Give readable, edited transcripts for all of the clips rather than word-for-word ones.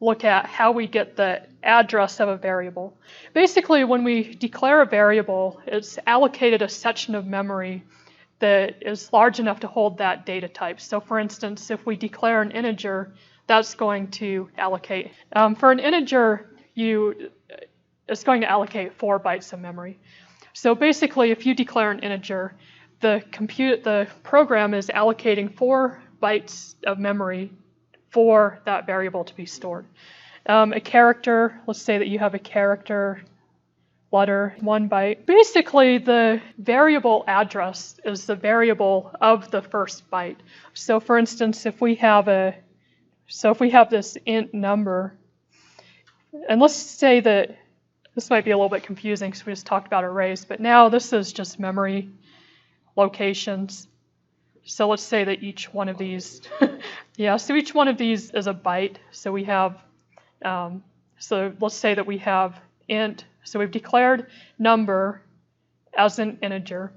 look at how we get the address of a variable. Basically, when we declare a variable, it's allocated a section of memory that is large enough to hold that data type. So for instance, if we declare an integer, that's going to allocate. For an integer, it's going to allocate 4 bytes of memory. So basically, if you declare an integer, the program is allocating 4 bytes of memory for that variable to be stored. A character, let's say that you have a character, letter, 1 byte. Basically, the variable address is the variable of the first byte. So for instance, if we have this int number, and let's say that this might be a little bit confusing because we just talked about arrays, but now this is just memory locations. So let's say that each one of these, so each one of these is a byte. So we have, so let's say that we have int. So we've declared number as an integer.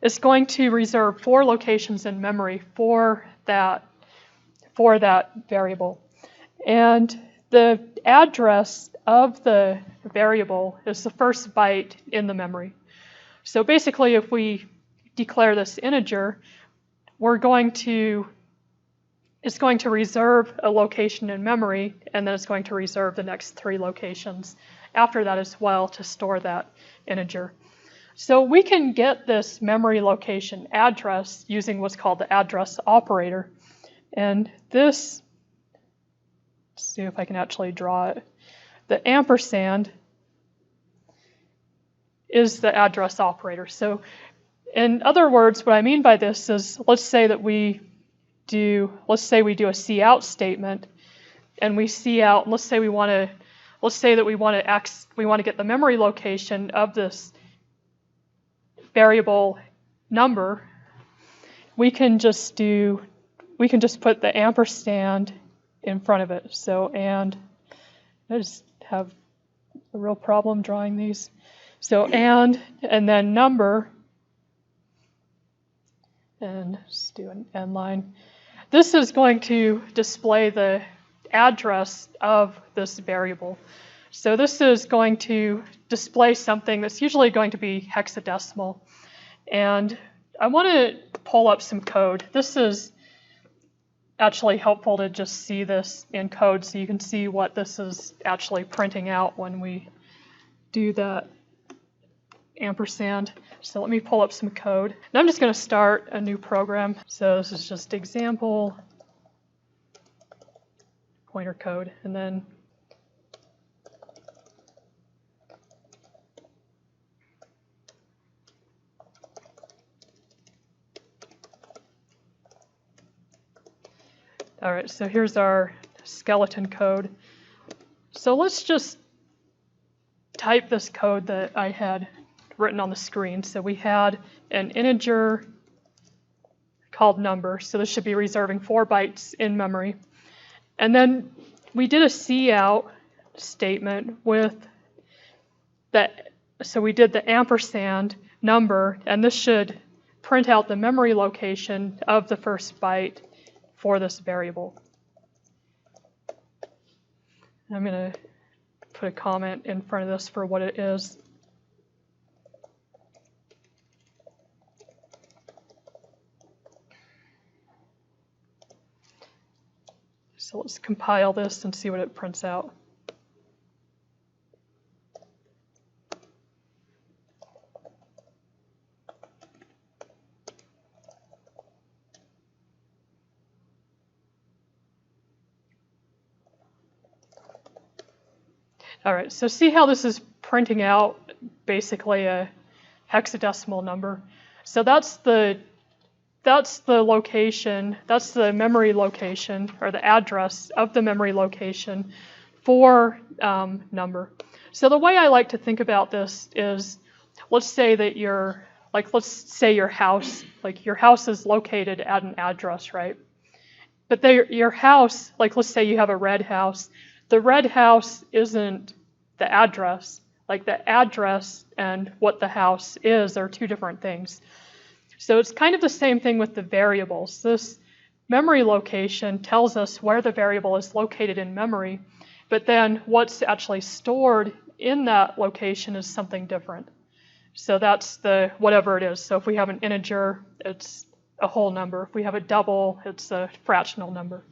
It's going to reserve 4 locations in memory for that variable. And the address of the variable is the first byte in the memory. So basically, if we declare this integer, it's going to reserve a location in memory, and then it's going to reserve the next 3 locations after that as well to store that integer. So we can get this memory location address using what's called the address operator. And this, let's see if I can actually draw it. The ampersand is the address operator. So in other words, what I mean by this is, let's say we do a cout statement, and we cout, and let's say we want to get the memory location of this variable number. We can just put the ampersand in front of it. So, and I just have a real problem drawing these. So, and then number, and let's do an end line. This is going to display the address of this variable. So this is going to display something that's usually going to be hexadecimal. And I want to pull up some code. This is actually helpful to just see this in code so you can see what this is actually printing out when we do that ampersand. So let me pull up some code. And I'm just going to start a new program. So this is just example pointer code, and then all right, so here's our skeleton code. So let's just type this code that I had written on the screen. So we had an integer called number. So this should be reserving 4 bytes in memory. And then we did a cout statement with that. So we did the ampersand number, and this should print out the memory location of the first byte for this variable. I'm going to put a comment in front of this for what it is. So let's compile this and see what it prints out. All right, so see how this is printing out basically a hexadecimal number. So that's the location, that's the memory location, or the address of the memory location for number. So the way I like to think about this is, let's say that your house is located at an address, right? But your house, like let's say you have a red house, the red house isn't the address. Like the address and what the house is are 2 different things. So it's kind of the same thing with the variables. This memory location tells us where the variable is located in memory, But then what's actually stored in that location is something different. So that's the whatever it is. So if we have an integer, it's a whole number. If we have a double, it's a fractional number.